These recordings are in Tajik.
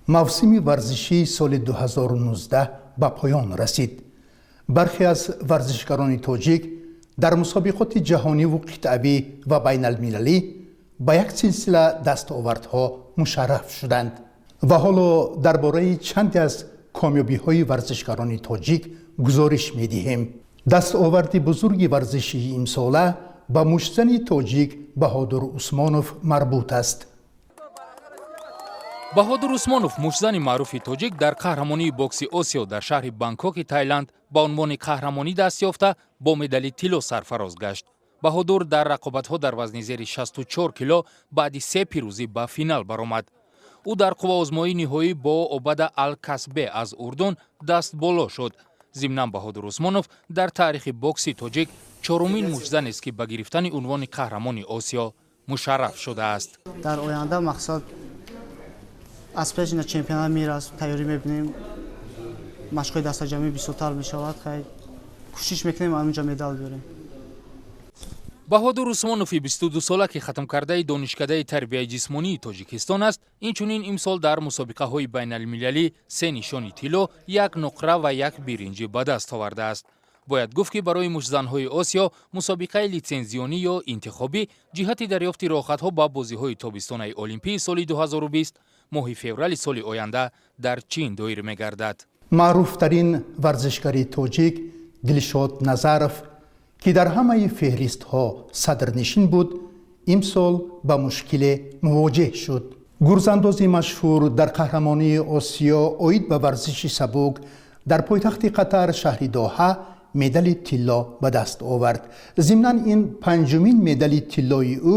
мавсими варзишии соли 2019 ба поён расид. бархе аз варзишгарони тоҷик дар мусобиқоти ҷаҳониву қитъавӣ ва байналмилалӣ ба як силсила дастовардҳо мушарраф шуданд. ва ҳоло дар бораи чанде аз комёбиҳои варзишгарони тоҷик гузориш медиҳем. дастоварди бузурги варзишии имсола ба мушзани тоҷик Баҳодур Усмонов марбут аст. Баҳодур Усмонов, мушзани маъруфи тоҷик, дар қаҳрамонии бокси Осиё дар шаҳри Бангкоки Таиланд ба унвони қаҳрамонӣ даст ёфта, бо медали тилло сарфароз гашт. Баҳодур дар рақобатҳо дар вазни зери 64 кило баъди 3 пирӯзӣ ба финал баромад. ӯ дар қувваозмоии ниҳоӣ бо Обада Ал-Касбе аз Урдун дастболо шуд. зимнан Баҳодур Усмонов дар таърихи бокси тоҷик чорумин мушзанест, ки ба гирифтани унвони қаҳрамони Осиё мушарраф шудааст. дар оянда мақсад аз пеш ина чемпионати мир аст, тайёрӣ мебинем, машқҳои дастаҷамӣ бисёртар мешавад, хай кӯшиш мекунем ҳаминҷа медал биёрем. Баҳодур Усмонови 22 сола, ки хатмкардаи донишкадаи тарбияи ҷисмонии Тоҷикистон аст, инчунин имсол дар мусобиқаҳои байналмилалӣ 3 нишони тилло, 1 нуқра ва 1 биринҷӣ ба даст овардааст. бояд гуфт, ки барои мушзанҳои Осиё мусобиқаи литсензионӣ ё интихобӣ ҷиҳати дарёфти роҳхатҳо ба бозиҳои тобистонаи олимпии соли 2020 моҳи феврали соли оянда дар Чин доир мегардад. маъруфтарин варзишгари тоҷик Дилшод Назаров, ки дар ҳамаи феҳристҳо садрнишин буд, имсол ба мушкиле мувоҷеҳ шуд. гурзандози машҳур дар қаҳрамонии Осиё оид ба варзиши сабук дар пойтахти Қатар шаҳри Доҳа медали тилло ба даст овард. зимнан ин панҷумин медали тиллои ӯ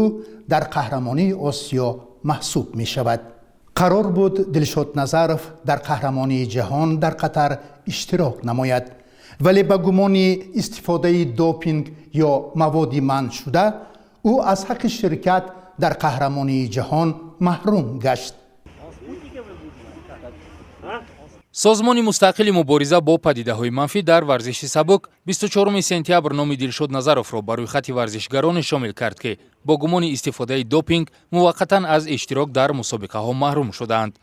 дар қаҳрамонии Осиё маҳсуб мешавад. қарор буд Дилшод Назаров дар қаҳрамонии ҷаҳон дар Қатар иштирок намояд, вале ба гумони истифодаи допинг ё маводи манъ шуда ӯ аз ҳаққи ширкат дар қаҳрамонии ҷаҳон маҳрум гашт. созмони мустақили мубориза бо падидаҳои манфӣ дар варзиши сабук 24 сентябр номи Дилшод Назаровро ба рӯйхати варзишгароне шомил кард, ки бо гумони истифодаи допинг муваққатан аз иштирок дар мусобиқаҳо маҳрум шудаанд.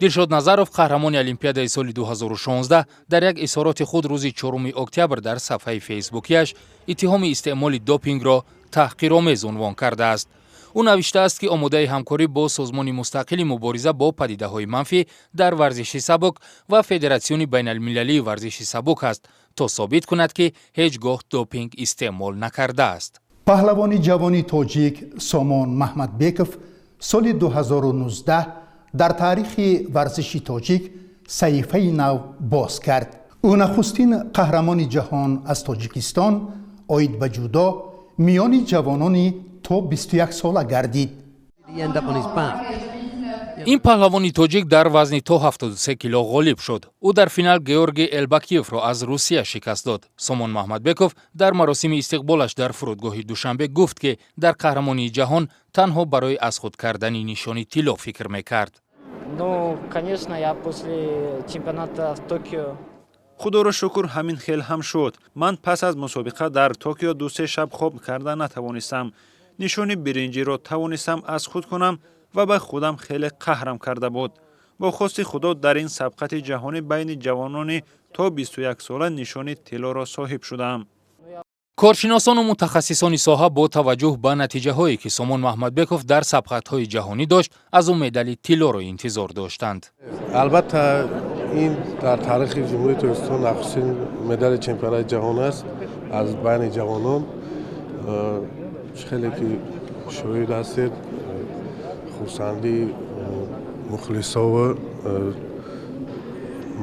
Дилшод Назаров, қаҳрамони олимпиадаи соли 2016, дар як изҳороти худ рӯзи 4 октябр дар сафҳаи фейсбукиаш иттиҳоми истеъмоли допингро таҳқиромез унвон кардааст. ӯ навиштааст, ки омодаи ҳамкорӣ бо созмони мустақили мубориза бо падидаҳои манфӣ дар варзиши сабук ва Федератсиони байналмилалии варзиши сабук аст, то собит кунад, ки ҳеҷ гоҳ допинг истеъмол накардааст. паҳлавони ҷавони тоҷик Сомон Маҳмадбеков соли 2019 дар таърихи варзиши тоҷик саҳифаи нав боз кард. ӯ нахустин қаҳрамони ҷаҳон аз Тоҷикистон оид ба ҷудо миёни ҷавонони то 21 сола гардид. ин паҳлавони тоҷик дар вазни то 73 кило ғолиб шуд. ӯ дар финал Георгий Элбакиевро аз Русия шикаст дод. Сомон Маҳмадбеков дар маросими истиқболаш дар фурудгоҳи Душанбе гуфт, ки дар қаҳрамонии ҷаҳон танҳо барои аз худ кардани нишони тилло фикр мекард. худоро шукр ҳамин хел ҳам шуд. ман пас аз мусобиқа дар Токио 2-3 шаб хоб карда натавонистам. нишони биринҷиро тавонистам аз худ кунам ва ба худам хеле қаҳрам карда буд. бо хости худо дар ин сабқати ҷаҳонӣ байни ҷавонони то 21 сола нишони тиллоро соҳиб шудам. коршиносону мутахассисони соҳа бо таваҷҷӯҳ ба натиҷаҳое, ки Сомон Маҳмадбеков дар сабқатҳои ҷаҳонӣ дошт, аз ӯ медали тиллоро интизор доштанд. албатта ин дар таърихи ҷумҳурии Тоҷикистон нахустин медали чемпионати ҷаҳон аст аз байни ҷавонон. хеле ки шоҳид ҳастед, хурсандӣ мухлисову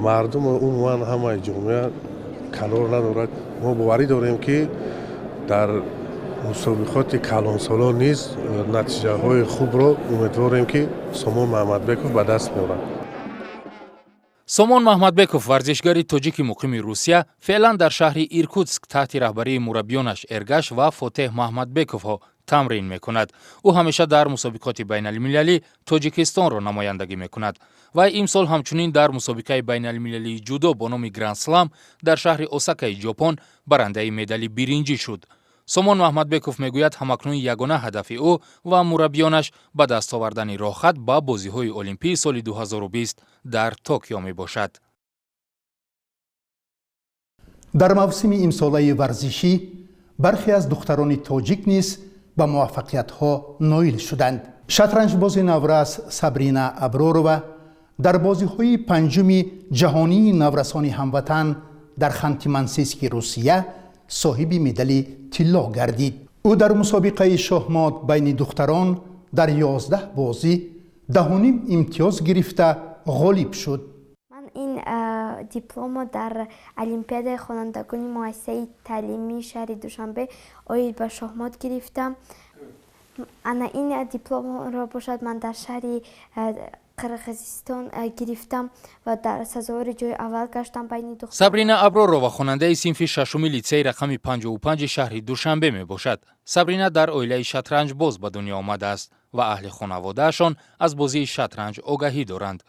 мардум умуман ҳамаи ҷомеа калон надорад. мо боварӣ дорем, ки дар мусобиқоти калонсолон низ натиҷаҳои хубро умедворем, ки Сомон Маҳмадбеков ба даст меорад. Сомон Маҳмадбеков, варзишгари тоҷики муқими Русия, феълан дар шаҳри Иркутск таҳти раҳбарии мураббиёнаш Эргаш ва Фотеҳ Маҳмадбековҳо тамрин мекунад. ӯ ҳамеша дар мусобиқоти байналмилалӣ Тоҷикистонро намояндагӣ мекунад. вай имсол ҳамчунин дар мусобиқаи байналмилалии ҷудо бо номи Гранд Слам дар шаҳри Осакаи Ҷопон барандаи медали биринҷӣ шуд. сомон маҳмадбеков мегӯяд ҳамакнун ягона ҳадафи ӯ ва мураббиёнаш ба даст овардани роҳхат ба бозиҳои олимпии соли 2020 дар Токио мебошад. дар мавсими имсолаи варзишӣ бархе аз духтарони тоҷик низ ба муваффақиятҳо ноил шуданд. шатранҷбози наврас Сабрина Абророва дар бозиҳои панҷуми ҷаҳонии наврасони ҳамватан дар Ханти-Мансийски Русия соҳиби медали тилло гардид. ӯ дар мусобиқаи шоҳмот байни духтарон дар 11 бозӣ 10 имтиёз гирифта ғолиб шуд. ман ин дипломо дар олимпиадаи хонандагони муассисаи таълимии шаҳри Душанбе оид ба шоҳмот гирифтам. ана ин дипломро бошад ман дар шаҳри Қирғизистон гирифтам ва дар сазовори ҷои аввал гаштам байни духтарон. Сабрина Абророва хонандаи синфи шашуми литсеи рақами 55 шаҳри Душанбе мебошад. Сабрина дар оилаи шатранҷбоз ба дунё омадааст ва аҳли хонаводаашон аз бозии шатранҷ огаҳӣ доранд.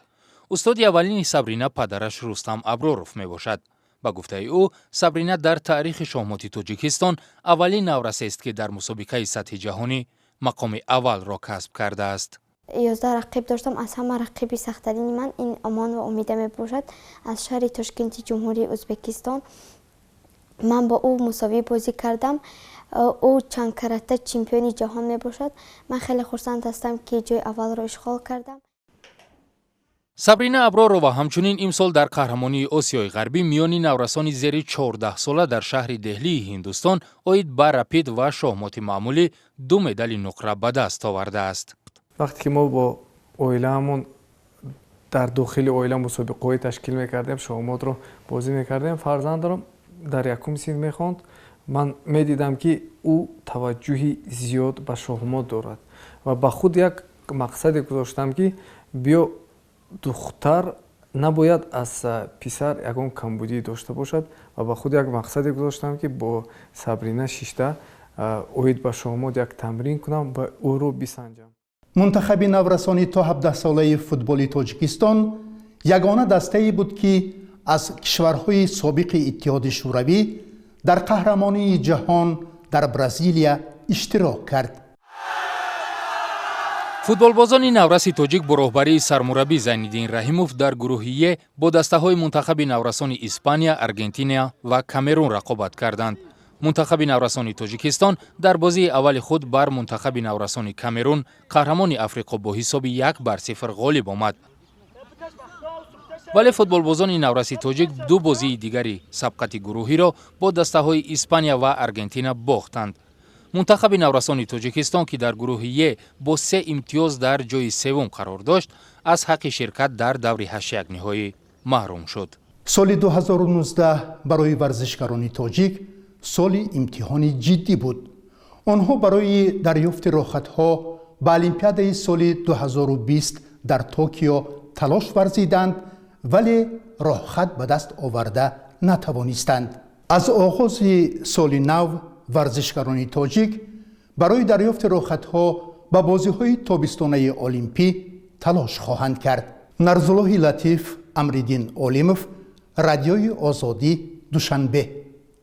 устоди аввалини Сабрина падараш Рустам Аброров мебошад. ба гуфтаи ӯ, Сабрина дар таърихи шоҳмоти Тоҷикистон аввалин наврасест, ки дар мусобиқаи сатҳи ҷаҳонӣ мақоми аввалро касб кардааст. 11 рақиб доштам. аз ҳама рақиби сахттарини ман ин Омон ва Умида мебошад аз шаҳри Тошкенти ҷумҳурии Ӯзбекистон. ман бо ӯ мусовӣ бозӣ кардам. ӯ чанд карата чемпиони ҷаҳон мебошад. ман хеле хурсанд ҳастам ки ҷои аввалро ишғол кардам. Сабрина Абророва ҳамчунин имсол дар қаҳрамонии Осиёи ғарбӣ миёни наврасони зери 14 сола дар шаҳри Деҳлии Ҳиндустон оид ба рапид ва шоҳмоти маъмулӣ 2 медали нуқра ба даст овардааст. вақте ки мо бо оилаамон дар дохили оила мусобиқаҳое ташкил мекардем, шоҳмотро бозӣ мекардем, фарзандам дар якум синф мехонд. ман медидам ки ӯ таваҷҷӯҳи зиёд ба шоҳмот дорад ва ба худ як мақсаде гузоштам ки биё духтар набояд аз писар ягон камбудӣ дошта бошад ва ба худ як мақсаде гузоштам ки бо Сабрина шишта оид ба шоҳмот як тамрин кунам ва ӯро бисанҷам. мунтахаби наврасони то 17 солаи футболи Тоҷикистон ягона дастае буд, ки аз кишварҳои собиқи Иттиҳоди Шӯравӣ дар қаҳрамонии ҷаҳон дар Бразилия иштирок кард. футболбозони навраси тоҷик бо роҳбарии сармураббӣ Зайниддин Раҳимов дар гурӯҳи Е бо дастаҳои мунтахаби наврасони Испания, Аргентина ва Камерун рақобат карданд. мунтахаби наврасони Тоҷикистон дар бозии аввали худ бар мунтахаби наврасони Камерун, қаҳрамони Африқо, бо ҳисоби 1-0 ғолиб омад. вале футболбозони навраси тоҷик 2 бозии дигари сабқати гурӯҳиро бо дастаҳои Испания ва Аргентина бохтанд. мунтахаби наврасони Тоҷикистон, ки дар гурӯҳи Е бо 3 имтиёз дар ҷои севум қарор дошт, аз ҳаққи ширкат дар даври 8 ниҳоӣ маҳрум шуд. соли 2019 барои варзишгарони тоҷик соли имтиҳони ҷиддӣ буд. онҳо барои дарёфти роҳхатҳо ба олимпиадаи соли 2020 дар Токио талош варзиданд, вале роҳхат ба даст оварда натавонистанд. аз оғози соли нав варзишгарони тоҷик барои дарёфти роҳхатҳо ба бозиҳои тобистонаи олимпӣ талош хоҳанд кард. Нарзуллоҳи Латиф, Амриддин Олимов, Радиои Озодӣ, Душанбе.